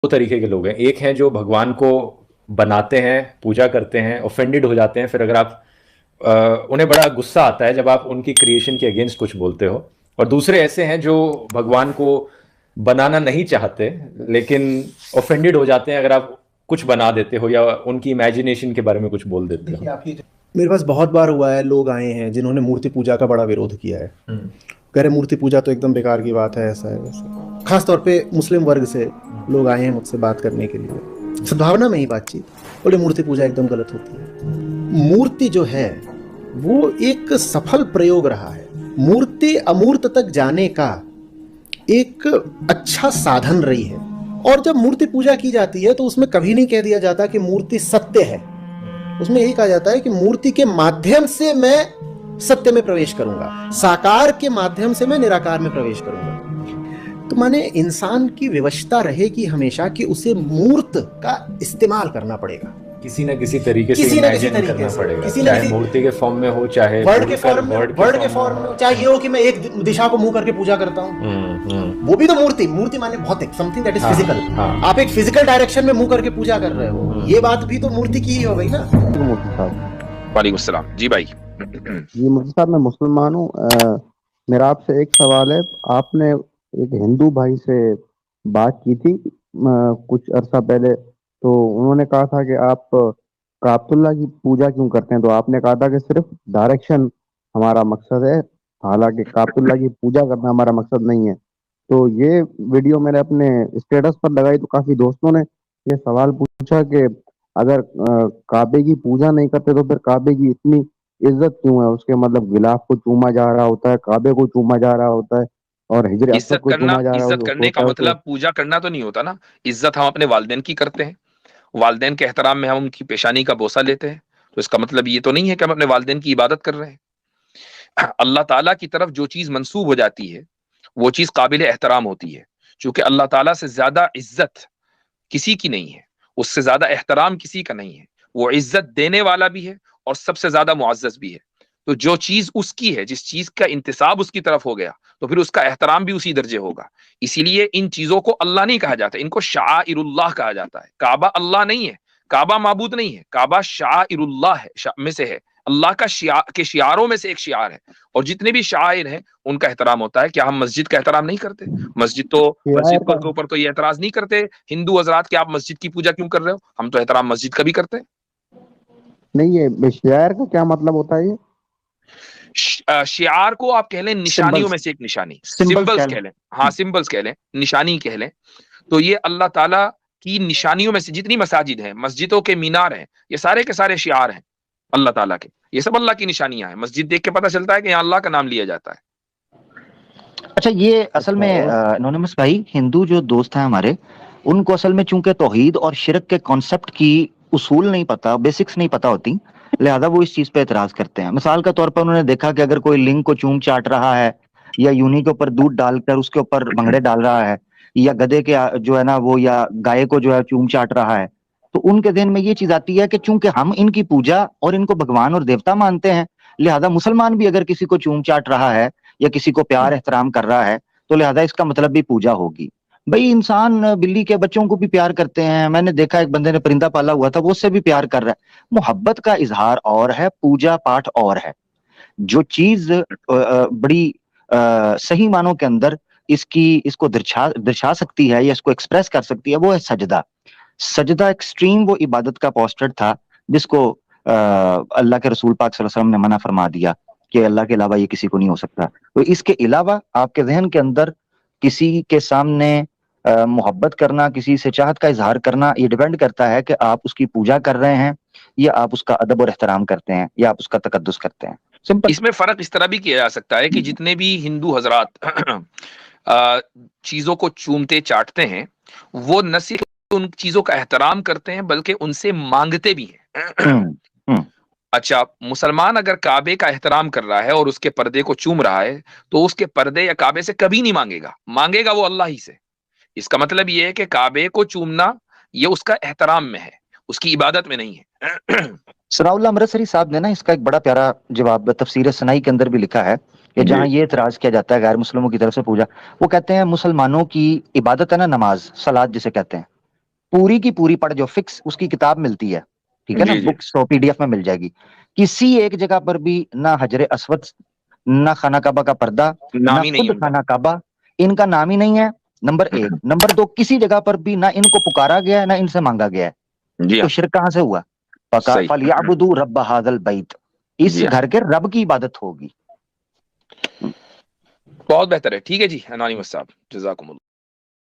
दो तरीके के लोग हैं। एक हैं जो भगवान को बनाते हैं, पूजा करते हैं, ऑफेंडेड हो जाते हैं फिर अगर आप उन्हें बड़ा गुस्सा आता है जब आप उनकी क्रिएशन के अगेंस्ट कुछ बोलते हो। और दूसरे ऐसे हैं जो भगवान को बनाना नहीं चाहते लेकिन ऑफेंडेड हो जाते हैं अगर आप कुछ बना देते हो या उनकी इमेजिनेशन के बारे में कुछ बोल देते देखिए हो। आप ये मेरे पास बहुत बार हुआ है, लोग आए हैं जिन्होंने मूर्ति पूजा का बड़ा विरोध किया है, कह रहे मूर्ति पूजा तो एकदम बेकार की बात है, ऐसा है वैसा। खास तौर पे मुस्लिम वर्ग से लोग आए हैं मुझसे बात करने के लिए, सद्भावना में ही बातचीत, बोले मूर्ति पूजा एकदम गलत होती है। मूर्ति जो है वो एक सफल प्रयोग रहा है, मूर्ति अमूर्त तक जाने का एक अच्छा साधन रही है। और जब मूर्ति पूजा की जाती है तो उसमें कभी नहीं कह दिया जाता कि मूर्ति सत्य है, उसमें यही कहा जाता है कि मूर्ति के माध्यम से मैं सत्य में प्रवेश करूंगा, साकार के माध्यम से मैं निराकार में प्रवेश करूंगा। तो माने इंसान की विवशता रहेगी हमेशा कि उसे मूर्त का इस्तेमाल करना पड़ेगा, किसी न किसी तरीके से किसी न किसी इमेजिन तरीके करना से, पड़ेगा, किसी न चाहे किसी मूर्ति के फॉर्म में हो चाहे वर्ड के बोलकर फॉर्म में, वर्ड वर्ड के के फॉर्म में, चाहे ये हो कि मैं एक दिशा को मुंह करके पूजा करता हूँ, वो भी तो मूर्ति, मूर्ति माने भौतिक, समथिंग दैट इज फिजिकल। आप एक फिजिकल डायरेक्शन में मुंह करके पूजा कर रहे हो, ये बात भी तो मूर्ति की ही हो गई ना। मुफ्ती साहब, वालेकुम सलाम जी भाई। जी मुफ्ती साहब, मैं मुसलमान हूँ। मेरा आपसे एक सवाल है। आपने एक हिंदू भाई से बात की थी कुछ अरसा पहले, तो उन्होंने कहा था कि आप काबतुल्लाह की पूजा क्यों करते हैं, तो आपने कहा था कि सिर्फ डायरेक्शन हमारा मकसद है, हालांकि काबतुल्लाह की पूजा करना हमारा मकसद नहीं है। तो ये वीडियो मैंने अपने स्टेटस पर लगाई तो काफी दोस्तों ने ये सवाल पूछा कि अगर काबे की पूजा नहीं करते तो फिर काबे की इतनी इज्जत क्यों है, उसके मतलब गिलाफ को चूमा जा रहा होता है, काबे को चूमा जा रहा होता है, और हिजर असद इज्जत को करना, चूमा जा रहा इज्जत करने का होता है। तो मतलब पूजा करना तो नहीं होता ना। इज्जत हम अपने वालिदैन की करते हैं, वालिदैन के एहतराम में हम उनकी पेशानी का बोसा लेते हैं, तो इसका मतलब ये तो नहीं है कि हम अपने वालिदैन की इबादत कर रहे हैं। अल्लाह ताला की तरफ जो चीज मंसूब हो जाती है वो चीज काबिल एहतराम होती है, क्योंकि अल्लाह ताला से ज्यादा इज्जत किसी की नहीं है, उससे ज्यादा एहतराम किसी का नहीं है। वो इज्जत देने वाला भी है और सबसे ज्यादा मुअज्जज भी है। तो जो चीज उसकी है, जिस चीज का इंतिसाब उसकी तरफ हो गया, तो फिर उसका एहतराम भी उसी दर्जे होगा। इसीलिए इन चीजों को अल्लाह नहीं कहा जाता, इनको शाइरुल्लाह कहा जाता है। काबा अल्लाह नहीं है, काबा माबूद नहीं है, काबा शाइरुल्लाह है, में से है, अल्लाह का के शियारों में से एक शियार है। और जितने भी शायर हैं उनका एहतराम होता है। क्या हम मस्जिद का एहतराम नहीं करते? मस्जिद के ऊपर तो ये एतराज नहीं करते हिंदू हजरात कि आप मस्जिद की पूजा क्यों कर रहे हो, हम तो एहतराम मस्जिद का भी करते हैं। नहीं, ये शायर का क्या मतलब होता है? ये शियार को आप कह लें निशानियों में से एक निशानी, सिंबल्स कह लें, हाँ सिंबल्स कह लें, निशानी कह लें। तो ये अल्लाह ताला की निशानियों में से जितनी मसाजिद हैं, मस्जिदों के मीनार हैं, ये सारे के सारे शियार हैं अल्लाह ताला के। ये सब अल्लाह की निशानियां हैं। मस्जिद देख के पता चलता है कि यहाँ अल्लाह का नाम लिया जाता है। अच्छा, ये असल में एनोनिमस भाई, हिंदू जो दोस्त हैं हमारे, उनको असल में चूंकि तौहीद और शिरक के कॉन्सेप्ट की उसूल नहीं पता, बेसिक्स नहीं पता होती, लिहाजा वो इस चीज पे एतराज करते हैं। मिसाल के तौर पर उन्होंने देखा कि अगर कोई लिंग को चूम चाट रहा है या यूनी के ऊपर दूध डालकर उसके ऊपर भंगड़े डाल रहा है, या गधे के जो है ना वो, या गाय को जो है चूम चाट रहा है, तो उनके ذہن में ये चीज आती है कि चूंकि हम इनकी पूजा और इनको भगवान और देवता मानते हैं, लिहाजा मुसलमान भी अगर किसी को चूम चाट रहा है या किसी को प्यार एहतराम कर रहा है तो लिहाजा इसका मतलब भी पूजा होगी। भाई, इंसान बिल्ली के बच्चों को भी प्यार करते हैं। मैंने देखा एक बंदे ने परिंदा पाला हुआ था, वो उससे भी प्यार कर रहा है। मोहब्बत का इजहार और है, पूजा पाठ और है। जो चीज बड़ी सही मानों के अंदर इसको दर्शा सकती है या इसको एक्सप्रेस कर सकती है, वो है सजदा। सजदा एक्सट्रीम वो इबादत का पोस्टर था जिसको अल्लाह के रसूल पाक सल्लल्लाहु अलैहि वसल्लम ने मना फरमा दिया कि अल्लाह के अलावा ये किसी को नहीं हो सकता। तो इसके अलावा आपके जहन के अंदर किसी के सामने मोहब्बत करना, किसी से चाहत का इजहार करना, ये डिपेंड करता है कि आप उसकी पूजा कर रहे हैं या आप उसका अदब और एहतराम करते हैं या आप उसका तकद्दुस करते हैं। सिंपल। इसमें फर्क इस तरह भी किया जा सकता है कि जितने भी हिंदू हजरात चीजों को चूमते चाटते हैं, वो न सिर्फ उन चीजों का एहतराम करते हैं बल्कि उनसे मांगते भी हैं। अच्छा, मुसलमान अगर काबे का एहतराम कर रहा है और उसके पर्दे को चूम रहा है तो उसके पर्दे या काबे से कभी नहीं मांगेगा, मांगेगा वो अल्लाह ही से। इसका मतलब ये है कि काबे को चूमना ये उसका एहतराम में है, उसकी इबादत में नहीं है। सनाउल्लाह अमृतसरी साहब ने ना इसका एक बड़ा प्यारा जवाब तफसीर सनाई के अंदर भी लिखा है कि जहाँ ये इतराज किया जाता है गैर मुस्लिमों की तरफ से पूजा, वो कहते हैं मुसलमानों की इबादत है ना, नमाज सलात जिसे कहते हैं, پوری کی پوری پڑھ جو فکس اس کی کتاب ملتی ہے ٹھیک ہے نا, جی جی بکس تو PDF میں مل جائے گی, کسی ایک جگہ پر بھی نہ حجر اسود, نہ خانہ کعبہ کا پردہ, نہ نام ہی نہیں خود ان کا. خانہ کعبہ, ان کا نام ہی نہیں ہے, نمبر 1. نمبر 2, کسی جگہ پر بھی نہ ان کو پکارا گیا ہے نہ ان سے مانگا گیا ہے, جی تو ہاں شرک کہاں سے ہوا؟ صحیح. فَلْيَعْبُدُوا رَبَّ هَذَا الْبَيْتِ, اس جی ہاں گھر کے رب کی عبادت ہوگی. بہت بہتر ہے. ٹھیک ہے جی انانیمس صاحب, جزاکم اللہ.